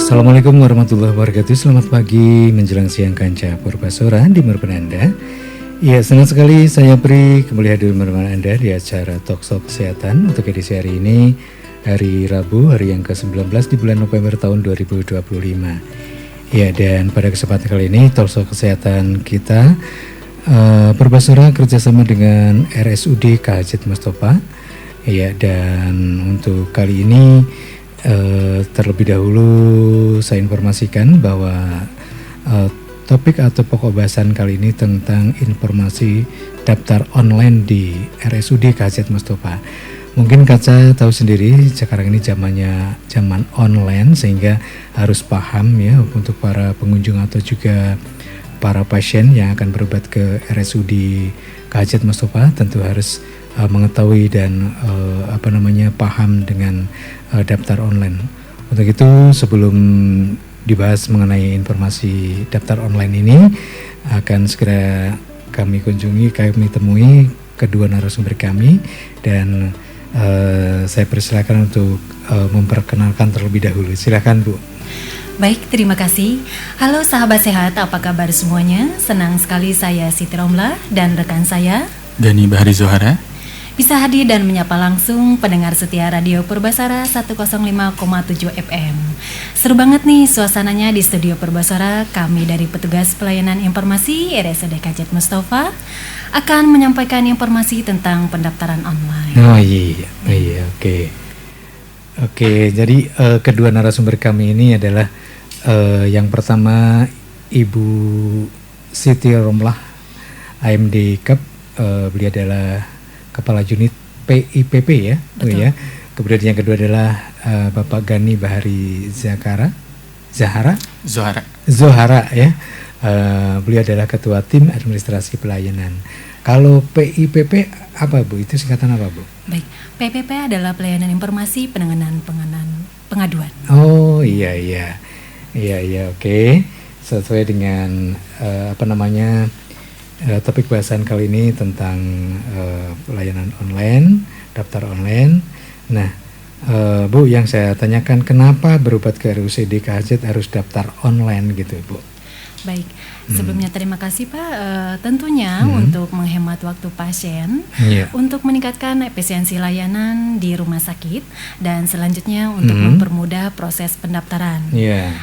Assalamualaikum warahmatullahi wabarakatuh. Selamat pagi menjelang siang kanca Purbasora di merupakan Anda. Ya, senang sekali saya Pri kembali hadir bersama Anda di acara Talkshow Kesehatan untuk edisi hari ini, hari Rabu, hari yang ke-19 di bulan November tahun 2025. Ya, dan pada kesempatan kali ini Talkshow Kesehatan kita Purbasora kerjasama dengan RSUD KJ Mustafa. Ya, dan untuk kali ini terlebih dahulu saya informasikan bahwa topik atau pokok bahasan kali ini tentang informasi daftar online di RSUD KJ Mustafa. Mungkin Kaca tahu sendiri sekarang ini zaman online, sehingga harus paham ya untuk para pengunjung atau juga para pasien yang akan berobat ke RSUD KJ Mustafa tentu harus mengetahui dan paham dengan daftar online. Untuk itu sebelum dibahas mengenai informasi daftar online ini, akan segera kami temui kedua narasumber kami, dan saya persilakan untuk memperkenalkan terlebih dahulu. Silakan Bu. Baik, terima kasih. Halo sahabat sehat, apa kabar semuanya? Senang sekali saya Siti Romlah dan rekan saya Gani Bahari Zohara bisa hadir dan menyapa langsung pendengar setia Radio Purbasara 105,7 FM. Seru banget nih suasananya di studio Purbasara. Kami dari petugas pelayanan informasi RSUD KJ Mustafa akan menyampaikan informasi tentang pendaftaran online. Oh iya, oke. Jadi kedua narasumber kami ini adalah yang pertama Ibu Siti Romlah, AMD Cup. Beliau adalah Kepala Unit PIPP ya, ya. Kemudian yang kedua adalah Bapak Gani Bahari Zohara ya. Beliau adalah Ketua Tim Administrasi Pelayanan. Kalau PIPP apa Bu? Itu singkatan apa Bu? Baik, PPP adalah Pelayanan Informasi Penanganan Pengaduan. Oh iya, oke. Sesuai dengan topik bahasan kali ini tentang pelayanan online, daftar online. Nah, Bu, yang saya tanyakan, kenapa berobat ke RSUD KJ harus daftar online gitu, Bu? Baik, sebelumnya terima kasih Pak. Tentunya untuk menghemat waktu pasien, untuk meningkatkan efisiensi layanan di rumah sakit, dan selanjutnya untuk mempermudah proses pendaftaran.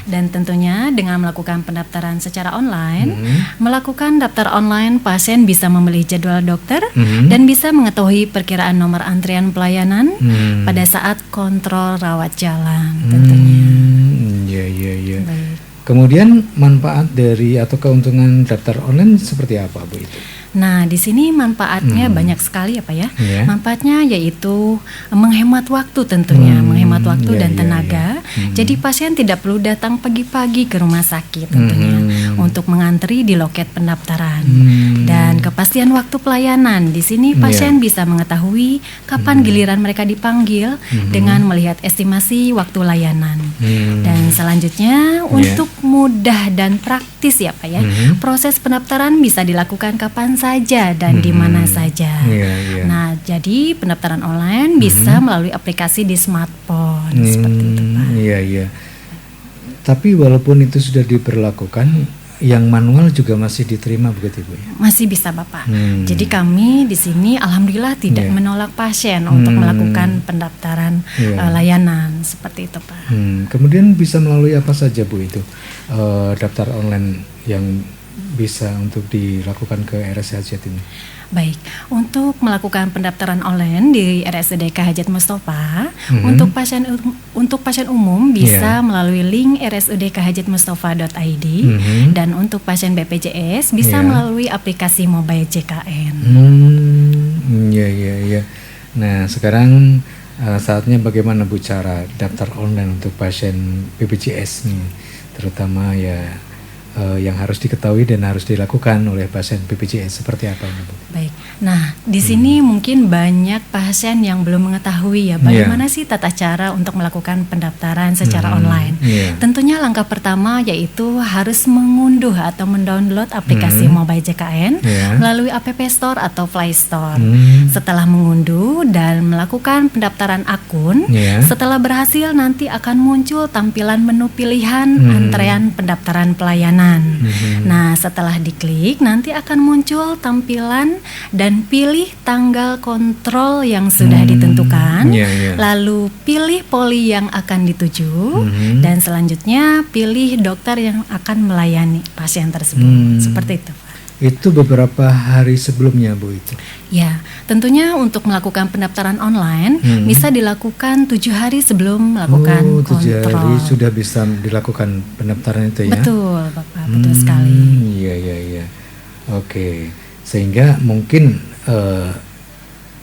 Dan tentunya dengan melakukan pendaftaran secara online, melakukan daftar online, pasien bisa memilih jadwal dokter dan bisa mengetahui perkiraan nomor antrian pelayanan pada saat kontrol rawat jalan tentunya. Iya. Baik. Kemudian manfaat dari atau keuntungan daftar online seperti apa Bu itu? Nah, di sini manfaatnya banyak sekali ya Pak ya. Manfaatnya yaitu menghemat waktu tentunya, menghemat waktu dan tenaga. Jadi pasien tidak perlu datang pagi-pagi ke rumah sakit tentunya untuk mengantri di loket pendaftaran. Dan kepastian waktu pelayanan. Di sini pasien bisa mengetahui kapan giliran mereka dipanggil dengan melihat estimasi waktu layanan. Dan selanjutnya untuk mudah dan praktis ya Pak ya. Proses pendaftaran bisa dilakukan kapan saja dan di mana saja. Nah, jadi pendaftaran online bisa melalui aplikasi di smartphone seperti itu Pak. Iya. Tapi walaupun itu sudah diberlakukan, yang manual juga masih diterima begitu Bu ya? Masih bisa Bapak. Jadi kami di sini alhamdulillah tidak menolak pasien untuk melakukan pendaftaran layanan seperti itu Pak. Kemudian bisa melalui apa saja Bu itu daftar online yang bisa untuk dilakukan ke RSUD ini? Baik, untuk melakukan pendaftaran online di RSUD KJ Mustafa, untuk pasien umum bisa melalui link rsudkhjmustafa.id, dan untuk pasien BPJS bisa melalui aplikasi mobile JKN. Iya. Nah, sekarang saatnya bagaimana Bu cara daftar online untuk pasien BPJS nih, terutama yang harus diketahui dan harus dilakukan oleh pasien BPJS seperti apa ini Bu? Baik, Nah, di sini mungkin banyak pasien yang belum mengetahui ya bagaimana sih tata cara untuk melakukan pendaftaran secara online. Tentunya langkah pertama yaitu harus mengunduh atau mendownload aplikasi Mobile JKN melalui App Store atau Play Store. Setelah mengunduh dan melakukan pendaftaran akun, setelah berhasil nanti akan muncul tampilan menu pilihan antrean pendaftaran pelayanan. Nah, setelah diklik nanti akan muncul tampilan dan pilih tanggal kontrol yang sudah ditentukan, lalu pilih poli yang akan dituju, dan selanjutnya pilih dokter yang akan melayani pasien tersebut. Seperti itu, Pak. Itu beberapa hari sebelumnya, Bu, itu? Ya, tentunya untuk melakukan pendaftaran online bisa dilakukan 7 hari sebelum melakukan kontrol. 7 hari sudah bisa dilakukan pendaftaran itu ya? Betul, Bapak, betul sekali. Iya. Oke. Sehingga mungkin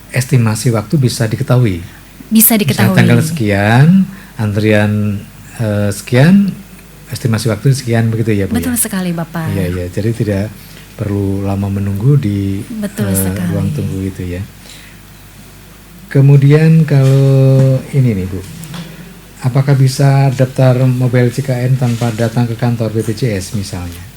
estimasi waktu bisa diketahui. Bisa diketahui. Misalnya tanggal sekian, antrian sekian, estimasi waktu sekian, begitu ya, Bu? Betul sekali, Bapak. Iya. Jadi tidak perlu lama menunggu di ruang tunggu itu ya. Kemudian kalau ini nih, Bu, apakah bisa daftar Mobile JKN tanpa datang ke kantor BPJS misalnya?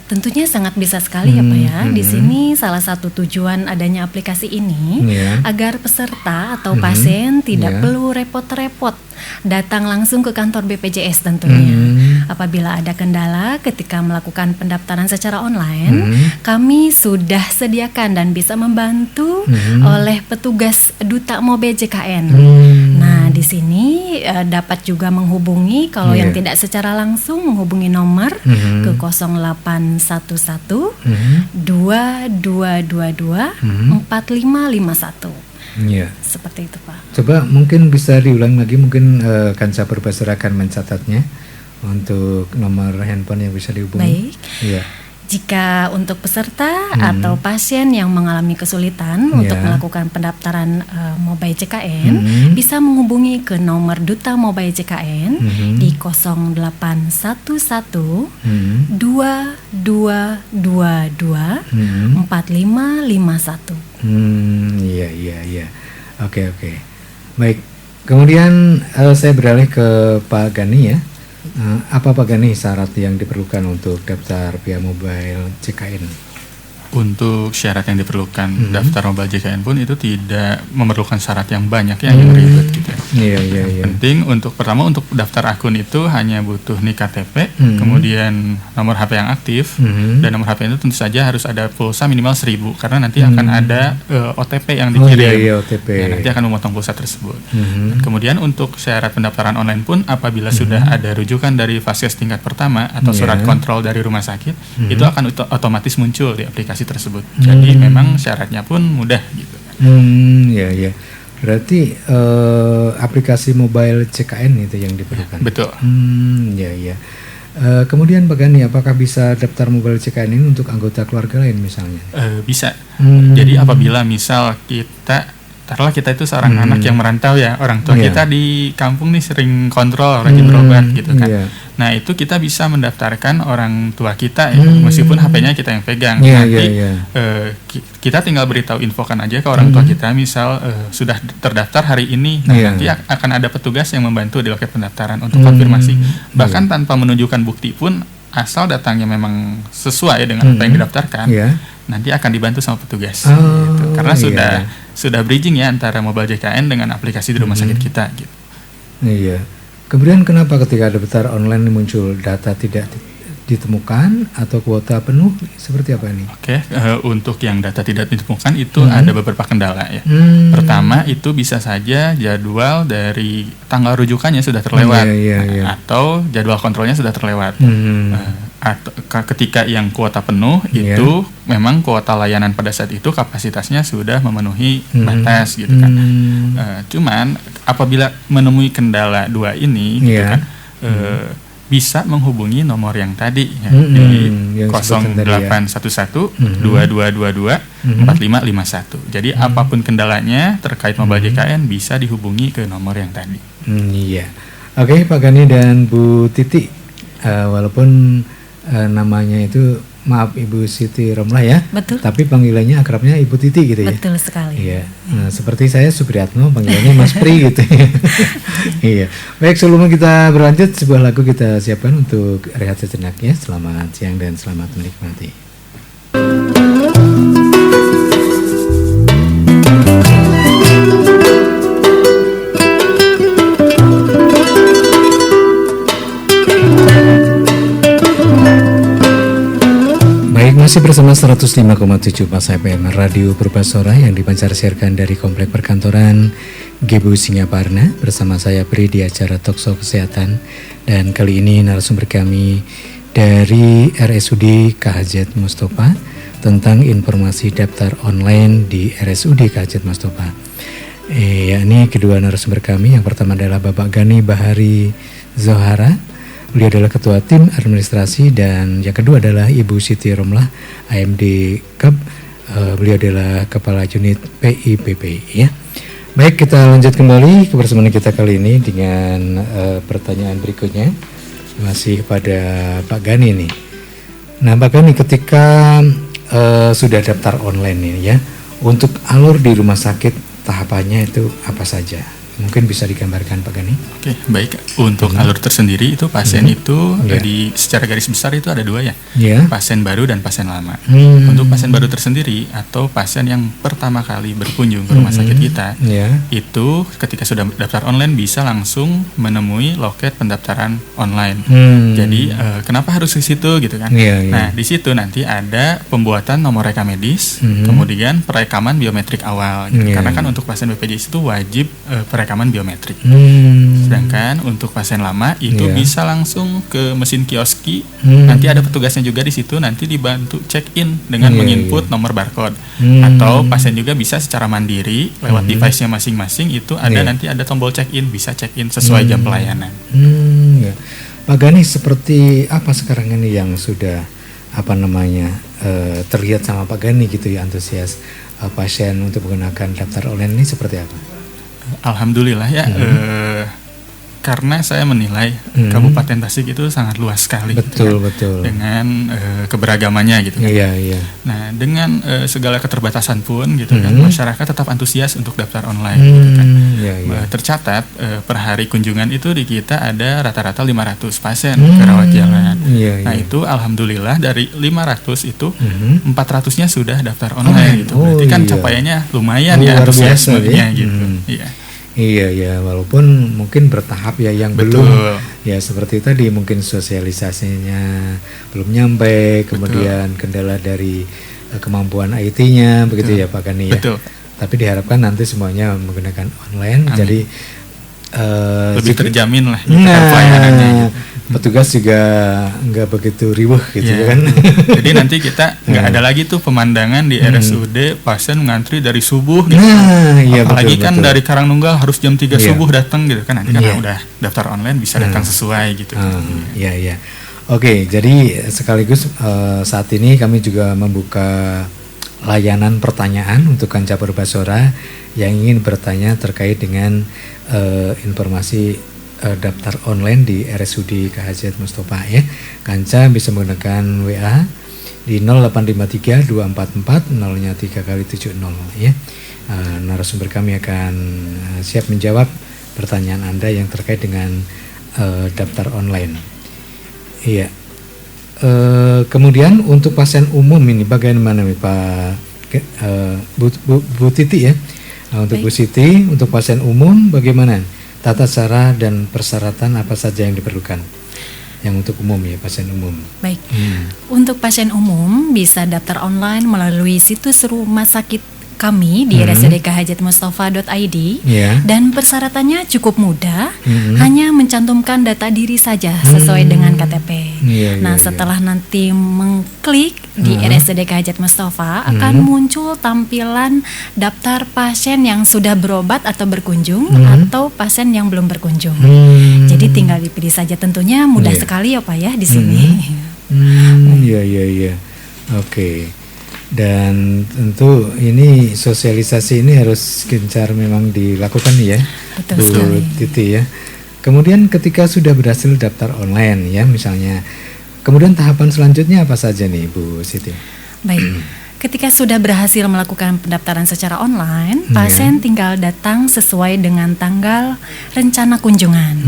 Tentunya sangat bisa sekali ya Pak ya. Di sini salah satu tujuan adanya aplikasi ini agar peserta atau pasien tidak perlu repot-repot datang langsung ke kantor BPJS tentunya. Apabila ada kendala ketika melakukan pendaftaran secara online, kami sudah sediakan dan bisa membantu oleh petugas Duta Mobile JKN. Nah, di sini dapat juga menghubungi kalau yang tidak secara langsung menghubungi nomor ke 0811 2222 4551. Seperti itu, Pak. Coba mungkin bisa diulang lagi, mungkin Kanca Purbasura akan mencatatnya untuk nomor handphone yang bisa dihubungi. Baik. Jika untuk peserta atau pasien yang mengalami kesulitan untuk melakukan pendaftaran Mobile JKN, bisa menghubungi ke nomor Duta Mobile JKN di 0811 2222 4551. Iya. Oke. Baik. Kemudian saya beralih ke Pak Gani ya. Apa Pak Gani syarat yang diperlukan untuk daftar via Mobile JKN? Untuk syarat yang diperlukan daftar Mobile JKN pun itu tidak memerlukan syarat yang banyak yang ribet gitu. Iya. Penting pertama untuk daftar akun itu hanya butuh NIK KTP, kemudian nomor HP yang aktif, dan nomor HP itu tentu saja harus ada pulsa minimal 1.000 karena nanti akan ada OTP yang dikirim. OTP. Ya, nanti akan memotong pulsa tersebut. Dan kemudian untuk syarat pendaftaran online pun apabila sudah ada rujukan dari Vaskes tingkat pertama atau surat kontrol dari rumah sakit, itu akan otomatis muncul di aplikasi tersebut. Jadi memang syaratnya pun mudah gitu. Iya. Berarti aplikasi Mobile JKN itu yang diperlukan. Betul. Iya. Kemudian Pak Gani, apakah bisa daftar Mobile JKN ini untuk anggota keluarga lain misalnya? Bisa. Jadi apabila misal kita itu seorang anak yang merantau ya, orang tua kita di kampung nih sering kontrol, rajin berobat gitu kan. Nah itu kita bisa mendaftarkan orang tua kita ya, meskipun HP-nya kita yang pegang. Kita tinggal beritahu infokan aja ke orang tua kita, misal sudah terdaftar hari ini. Nah nanti akan ada petugas yang membantu di loket pendaftaran untuk konfirmasi. Bahkan tanpa menunjukkan bukti pun, asal datangnya memang sesuai dengan apa yang didaftarkan, nanti akan dibantu sama petugas. Gitu. Karena sudah bridging ya antara Mobile JKN dengan aplikasi di rumah sakit kita gitu. Iya. Kemudian kenapa ketika daftar online muncul data tidak ditemukan atau kuota penuh, seperti apa ini? Untuk yang data tidak ditemukan itu ada beberapa kendala ya. Pertama itu bisa saja jadwal dari tanggal rujukannya sudah terlewat, atau jadwal kontrolnya sudah terlewat. Atau ketika yang kuota penuh itu memang kuota layanan pada saat itu kapasitasnya sudah memenuhi batas gitu kan. Cuman apabila menemui kendala dua ini gitu kan, bisa menghubungi nomor yang tadi ya, di 0811 2222 4551. Jadi apapun kendalanya terkait Mobile JKN bisa dihubungi ke nomor yang tadi. Oke, Pak Gani dan Bu Titi, walaupun namanya itu maaf Ibu Siti Romlah ya. Betul. Tapi panggilannya akrabnya Ibu Titi gitu ya. Betul sekali. Iya. Nah, seperti saya Supriyatno, panggilannya Mas Pri gitu. Iya. Baik, sebelum kita berlanjut, sebuah lagu kita siapkan untuk rehat sejenak ya. Selamat siang dan selamat menikmati. Masih bersama 105,7 Pas FM Radio Purbasora yang dipancar siarkan dari Komplek Perkantoran GBU Singaparna bersama saya Pri di acara Talkshow Kesehatan, dan kali ini narasumber kami dari RSUD KHZ Mustofa tentang informasi daftar online di RSUD KHZ Mustofa. Yakni kedua narasumber kami, yang pertama adalah Bapak Gani Bahari Zohara. Beliau adalah Ketua Tim Administrasi, dan yang kedua adalah Ibu Siti Romlah, AMD KEP. Beliau adalah Kepala Unit PIPP ya. Baik, kita lanjut kembali kebersamaan kita kali ini dengan pertanyaan berikutnya. Masih pada Pak Gani nih. Nah Pak Gani, ketika sudah daftar online ini ya, untuk alur di rumah sakit tahapannya itu apa saja? Mungkin bisa digambarkan Pak Gani. Oke, baik. Untuk alur tersendiri itu pasien itu secara garis besar itu ada dua ya. Pasien baru dan pasien lama. Untuk pasien baru tersendiri atau pasien yang pertama kali berkunjung ke rumah sakit kita, itu ketika sudah daftar online bisa langsung menemui loket pendaftaran online. Jadi kenapa harus ke situ gitu kan? Nah, di situ nanti ada pembuatan nomor reka medis, kemudian perekaman biometrik awal. Gitu. Karena kan untuk pasien BPJS itu wajib perekaman biometrik. Sedangkan untuk pasien lama itu bisa langsung ke mesin kioski. Nanti ada petugasnya juga di situ, nanti dibantu check-in dengan menginput nomor barcode. Atau pasien juga bisa secara mandiri lewat device-nya masing-masing, itu ada nanti ada tombol check-in, bisa check-in sesuai jam pelayanan. Pak Gani, seperti apa sekarang ini yang sudah terlihat sama Pak Gani gitu ya, antusias pasien untuk menggunakan daftar online ini seperti apa? Alhamdulillah ya, karena saya menilai Kabupaten Tasik itu sangat luas sekali, betul. dengan keberagamannya gitu kan. Nah, dengan segala keterbatasan pun gitu kan, masyarakat tetap antusias untuk daftar online gitu kan. Tercatat per hari kunjungan itu di kita ada rata-rata 500 pasien ke rawat jalan. Nah, itu alhamdulillah dari 500 itu 400-nya sudah daftar online gitu. Berarti kan capaiannya lumayan ya, antusiasmenya gitu. Iya, walaupun mungkin bertahap ya, yang belum ya seperti tadi mungkin sosialisasinya belum nyampe, kemudian kendala dari kemampuan IT-nya begitu ya Pak Gani ya. Tapi diharapkan nanti semuanya menggunakan online. Amin. Jadi lebih terjamin lah pelayanannya. Petugas juga nggak begitu riuh gitu kan. Jadi nanti kita nggak ada lagi tuh pemandangan di RSUD pasien ngantri dari subuh gitu. Apalagi betul. Dari Karangnunggal harus jam 3 subuh datang gitu kan. Nanti karena udah daftar online bisa datang sesuai gitu. Oke, jadi sekaligus saat ini kami juga membuka layanan pertanyaan untuk Kanca Purbasora yang ingin bertanya terkait dengan informasi daftar online di RSUD KHZ Mustofa ya. Kanca bisa menggunakan WA di 0853 244 0nya 3x70 ya. Narasumber kami akan siap menjawab pertanyaan Anda yang terkait dengan daftar online. Iya. Kemudian untuk pasien umum ini bagaimana nih Pak Bu Titi ya? Untuk Bu Siti, untuk pasien umum bagaimana? Tata cara dan persyaratan apa saja yang diperlukan? Yang untuk umum ya, pasien umum. Baik. Untuk pasien umum bisa daftar online melalui situs rumah sakit kami di rsudkHZmustofa.id dan persyaratannya cukup mudah, hanya mencantumkan data diri saja sesuai dengan KTP. Setelah nanti mengklik di RSUD KHZ Mustofa akan muncul tampilan daftar pasien yang sudah berobat atau berkunjung atau pasien yang belum berkunjung. Jadi tinggal dipilih saja, tentunya mudah sekali ya Pak ya di sini. Oke. Dan tentu ini sosialisasi ini harus gencar memang dilakukan ya, Bu Titi ya. Kemudian ketika sudah berhasil daftar online ya, misalnya Kemudian tahapan selanjutnya apa saja nih Bu Siti? Baik. Ketika sudah berhasil melakukan pendaftaran secara online, pasien tinggal datang sesuai dengan tanggal rencana kunjungan.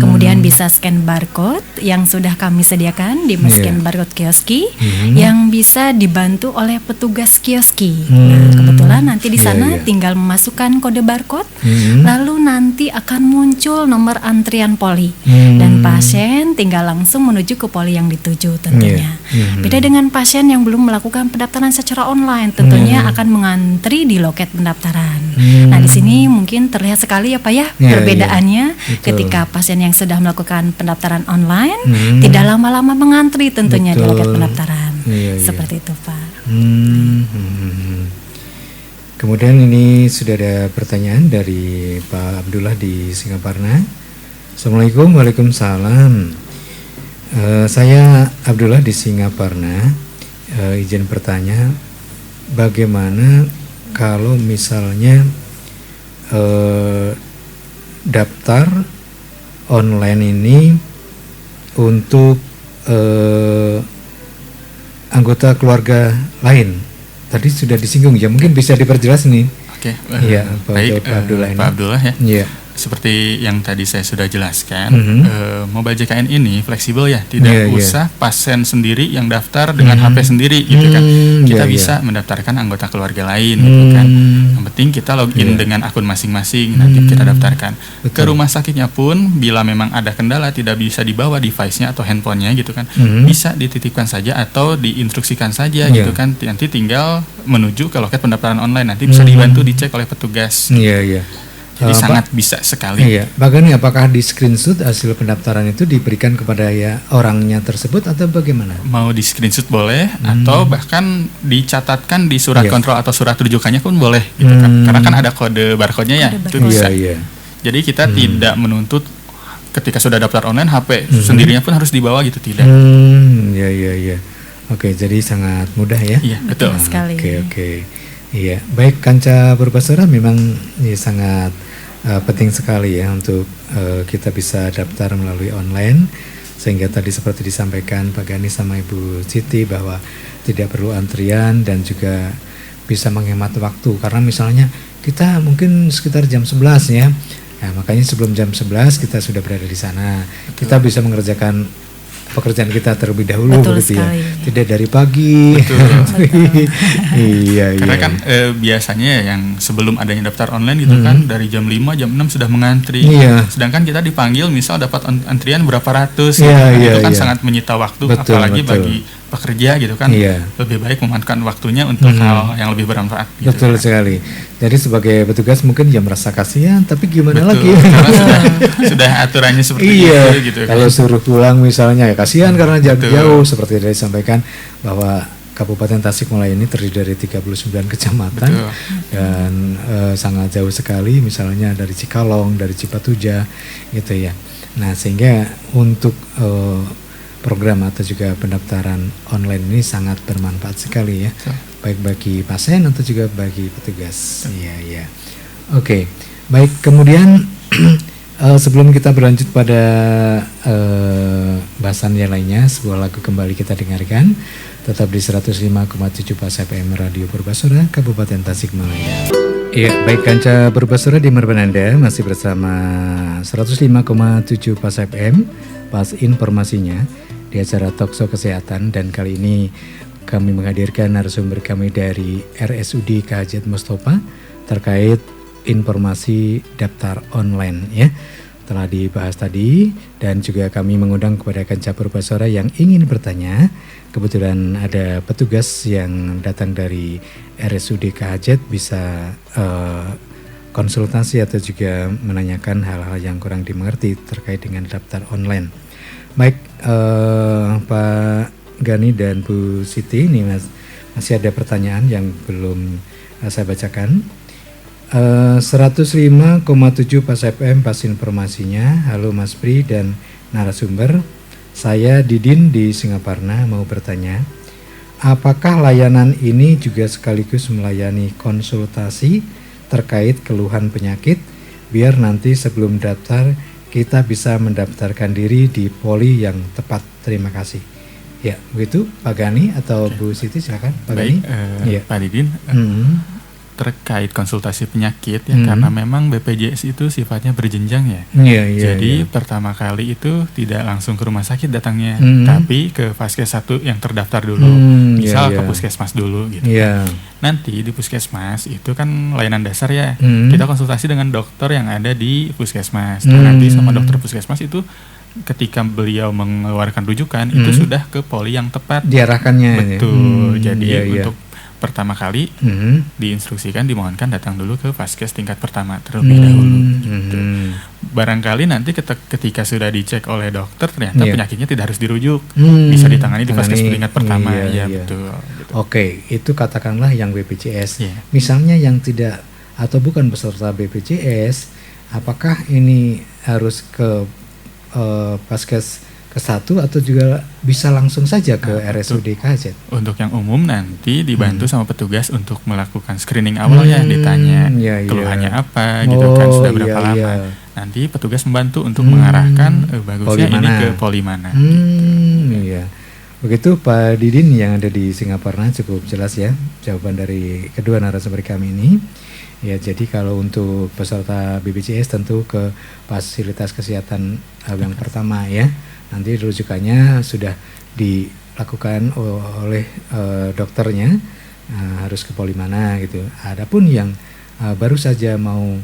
Kemudian bisa scan barcode yang sudah kami sediakan di scan barcode kioski yang bisa dibantu oleh petugas kioski. Nah, kebetulan nanti di sana tinggal memasukkan kode barcode, lalu nanti akan muncul nomor antrian poli dan pasien tinggal langsung menuju ke poli yang dituju tentunya. Beda dengan pasien yang belum melakukan pendaftaran secara online, tentunya akan mengantri di loket pendaftaran. Nah, di sini mungkin terlihat sekali ya Pak ya perbedaannya ketika pasien yang sudah melakukan pendaftaran online tidak lama-lama mengantri tentunya di loket pendaftaran. Seperti itu Pak. Kemudian ini sudah ada pertanyaan dari Pak Abdullah di Singaparna. Assalamualaikum. Waalaikumsalam. Saya Abdullah di Singaparna. Izin bertanya, bagaimana kalau misalnya daftar online ini untuk anggota keluarga lain? Tadi sudah disinggung ya, mungkin bisa diperjelas nih. Oke, ya, baik Pak Abdullah ini. Pak Abdullah ya. Yeah. Seperti yang tadi saya sudah jelaskan, Mobile JKN ini fleksibel ya, tidak usah pasien sendiri yang daftar dengan HP sendiri gitu kan. Kita bisa mendaftarkan anggota keluarga lain gitu kan. Yang penting kita login dengan akun masing-masing, nanti kita daftarkan. Ke rumah sakitnya pun bila memang ada kendala tidak bisa dibawa device-nya atau handphonenya gitu kan, bisa dititipkan saja atau diinstruksikan saja gitu kan. Nanti tinggal menuju ke loket pendaftaran online, nanti bisa dibantu dicek oleh petugas. Jadi sangat bisa sekali. Iya. Bahkan apakah di screenshot hasil pendaftaran itu diberikan kepada orangnya tersebut atau bagaimana? Mau di screenshot boleh atau bahkan dicatatkan di surat kontrol atau surat rujukannya pun boleh gitu kan. Karena kan ada kode barcode-nya ya, itu bisa. Jadi kita tidak menuntut ketika sudah daftar online HP sendirinya pun harus dibawa gitu, tidak. Iya. Oke, jadi sangat mudah ya. Iya, betul sekali. Oke. Iya, baik Kanca Purbasora memang sangat penting sekali ya untuk kita bisa daftar melalui online, sehingga tadi seperti disampaikan Pak Gani sama Ibu Siti bahwa tidak perlu antrian dan juga bisa menghemat waktu, karena misalnya kita mungkin sekitar jam 11 ya. Nah, makanya sebelum jam 11 kita sudah berada di sana. Kita bisa mengerjakan pekerjaan kita terlebih dahulu begitu ya. Tidak dari pagi. Iya. Karena kan biasanya yang sebelum adanya daftar online gitu kan dari jam 5 jam 6 sudah mengantri. Sedangkan kita dipanggil misal dapat antrian berapa ratus itu kan sangat menyita waktu, apalagi bagi pekerja gitu kan. Lebih baik memanfaatkan waktunya untuk hal yang lebih bermanfaat gitu. Betul sekali. Jadi sebagai petugas mungkin ya merasa kasihan, tapi gimana lagi? Karena sudah aturannya seperti itu gitu. Kalau suruh pulang misalnya ya kasihan karena jauh seperti yang disampaikan bahwa Kabupaten Tasikmalaya ini terdiri dari 39 kecamatan dan sangat jauh sekali, misalnya dari Cikalong, dari Cipatuja gitu ya. Nah, sehingga untuk program atau juga pendaftaran online ini sangat bermanfaat sekali ya, baik bagi pasien atau juga bagi petugas. Iya. Oke, baik. Kemudian sebelum kita berlanjut pada bahasan yang lainnya, sebuah lagu kembali kita dengarkan. Tetap di 105,7 Pas FM Radio Purbasora, Kabupaten Tasikmalaya. Iya, baik Kanca Purbasora di Merban Anda masih bersama 105,7 Pas FM, Pas informasinya di acara Talkshow Kesehatan, dan kali ini kami menghadirkan narasumber kami dari RSUD KJ Mustafa terkait informasi daftar online ya. Telah dibahas tadi, dan juga kami mengundang kepada Kanca Purbasora yang ingin bertanya. Kebetulan ada petugas yang datang dari RSUD KJ bisa konsultasi atau juga menanyakan hal-hal yang kurang dimengerti terkait dengan daftar online. Baik, Pak Gani dan Bu Siti, ini masih ada pertanyaan yang belum saya bacakan. 105,7 Pas FM, Pas informasinya. Halo Mas Pri dan narasumber, saya Didin di Singaparna mau bertanya, apakah layanan ini juga sekaligus melayani konsultasi terkait keluhan penyakit, biar nanti sebelum daftar kita bisa mendaftarkan diri di poli yang tepat. Terima kasih. Ya, begitu Pak Gani atau Bu Siti, silakan Pak Gani. Pak Didin, terkait konsultasi penyakit ya, karena memang BPJS itu sifatnya berjenjang ya. Jadi pertama kali itu tidak langsung ke rumah sakit datangnya, tapi ke Vaskes 1 yang terdaftar dulu. Misal ke Puskesmas dulu gitu. Nanti di Puskesmas itu kan layanan dasar ya. Kita konsultasi dengan dokter yang ada di Puskesmas. Nanti sama dokter Puskesmas itu ketika beliau mengeluarkan rujukan itu sudah ke poli yang tepat diarahkannya. Betul. Jadi untuk pertama kali diinstruksikan, dimohonkan datang dulu ke Vaskes tingkat pertama terlebih dahulu gitu. Barangkali nanti ketika sudah dicek oleh dokter ternyata penyakitnya tidak harus dirujuk, bisa ditangani di Vaskes tingkat pertama. Betul gitu. Oke, itu katakanlah yang BPJS. Misalnya yang tidak atau bukan peserta BPJS, apakah ini harus ke Vaskes ke-1 atau juga bisa langsung saja ke RSUD KHZ? Untuk yang umum nanti dibantu sama petugas untuk melakukan screening awal ya, ditanya keluhannya apa gitu kan, sudah berapa lama. Nanti petugas membantu untuk mengarahkan bagusnya ini ke poli mana. Begitu Pak Didin yang ada di Singaparna, cukup jelas ya jawaban dari kedua narasumber kami ini. Ya, jadi kalau untuk peserta BPJS tentu ke fasilitas kesehatan yang pertama ya. Nanti rujukannya sudah dilakukan oleh dokternya, harus ke poli mana gitu. Adapun yang baru saja mau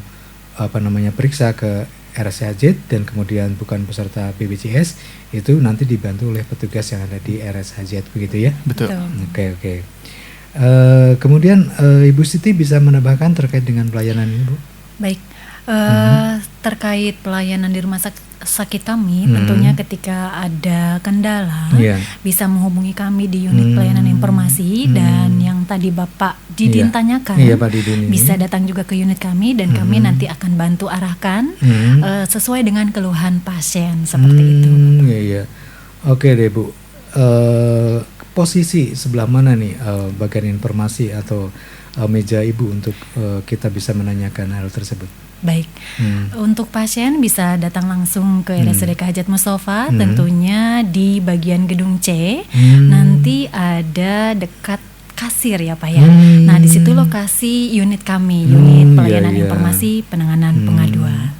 periksa ke RSHZ dan kemudian bukan peserta BPJS, itu nanti dibantu oleh petugas yang ada di RSHZ, begitu ya? Betul. Oke. Kemudian Ibu Siti bisa menambahkan terkait dengan pelayanan ini, Bu? Baik, terkait pelayanan di rumah sakit kami, tentunya ketika ada kendala bisa menghubungi kami di unit pelayanan informasi, dan yang tadi Bapak Didin tanyakan, Pak Didin bisa datang juga ke unit kami dan kami nanti akan bantu arahkan sesuai dengan keluhan pasien seperti itu. Oke deh Bu. Posisi sebelah mana nih bagian informasi atau meja Ibu untuk kita bisa menanyakan hal tersebut? Baik, untuk pasien bisa datang langsung ke RSUD KHZ Mustafa, tentunya di bagian gedung C. Nanti ada dekat kasir ya Pak ya. Nah, di situ lokasi unit kami, unit pelayanan informasi penanganan pengaduan.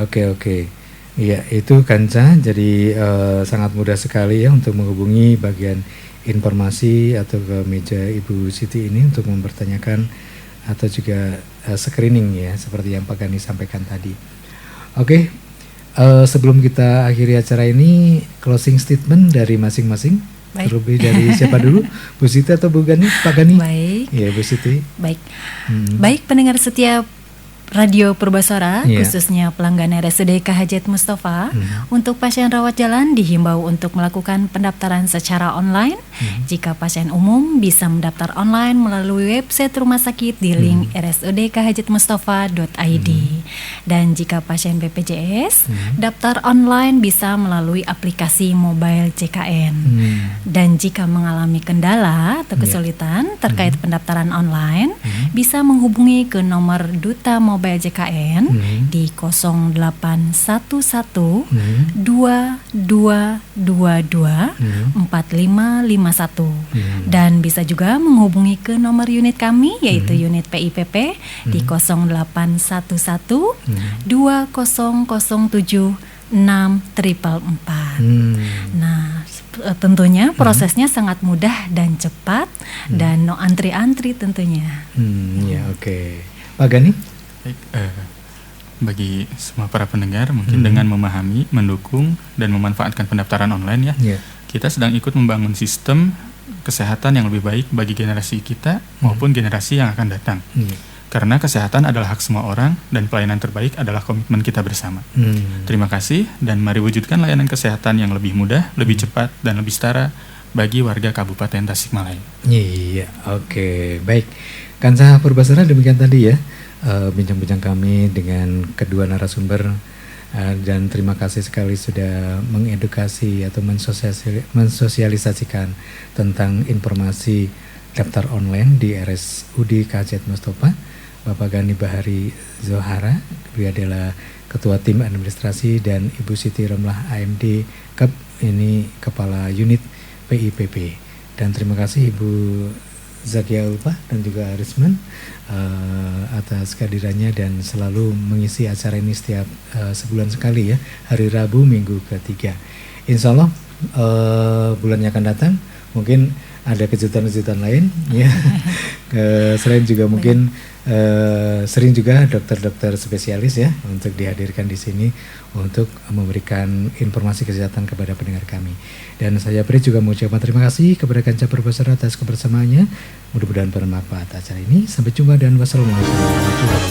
Oke. Iya, itu Kanca. Jadi sangat mudah sekali ya untuk menghubungi bagian informasi atau ke meja Ibu Siti ini untuk mempertanyakan atau juga screening ya, seperti yang Pak Gani sampaikan tadi. Oke, sebelum kita akhiri acara ini, closing statement dari masing-masing. Terlebih dari siapa dulu? Bu Siti atau Bu Gani? Pak Gani? Baik. Iya, Bu Siti. Baik. Baik pendengar setia Radio Purbasora, khususnya pelanggan RSUD KHZ Mustafa, untuk pasien rawat jalan dihimbau untuk melakukan pendaftaran secara online. Jika pasien umum bisa mendaftar online melalui website rumah sakit di link rsudkhzmustafa.id. Dan jika pasien BPJS, daftar online bisa melalui aplikasi mobile JKN. Dan jika mengalami kendala atau kesulitan terkait pendaftaran online, bisa menghubungi ke nomor Duta Mobile JKN di 0811 2222 4551, dan bisa juga menghubungi ke nomor unit kami yaitu unit PIPP di 0811 2007 6444. Nah, tentunya prosesnya sangat mudah dan cepat dan no antri-antri tentunya. Oke. Pak Gani? Baik, bagi semua para pendengar mungkin dengan memahami, mendukung dan memanfaatkan pendaftaran online ya, kita sedang ikut membangun sistem kesehatan yang lebih baik bagi generasi kita maupun generasi yang akan datang. Karena kesehatan adalah hak semua orang dan pelayanan terbaik adalah komitmen kita bersama. Terima kasih dan mari wujudkan layanan kesehatan yang lebih mudah, lebih cepat dan lebih setara bagi warga Kabupaten Tasikmalaya. Oke, baik. Kanca Purbasora, demikian tadi ya bincang-bincang kami dengan kedua narasumber, dan terima kasih sekali sudah mengedukasi atau mensosialisasikan tentang informasi daftar online di RSUD KHZ Mustafa. Bapak Gani Bahari Zohara, beliau adalah Ketua Tim Administrasi, dan Ibu Siti Romlah AMD ini Kepala Unit PIPP. Dan terima kasih Ibu Zakia Ulfa dan juga Arisman atas kehadirannya dan selalu mengisi acara ini setiap sebulan sekali ya, hari Rabu minggu ketiga. Insya Allah bulan yang akan datang mungkin ada kejutan-kejutan lain ya. Selain juga mungkin sering juga dokter-dokter spesialis ya untuk dihadirkan di sini untuk memberikan informasi kesehatan kepada pendengar kami. Dan saya Pri juga mengucapkan terima kasih kepada Kanca Profesor atas kebersamaannya. Mudah-mudahan bermanfaat acara ini. Sampai jumpa dan wassalamualaikum warahmatullahi wabarakatuh.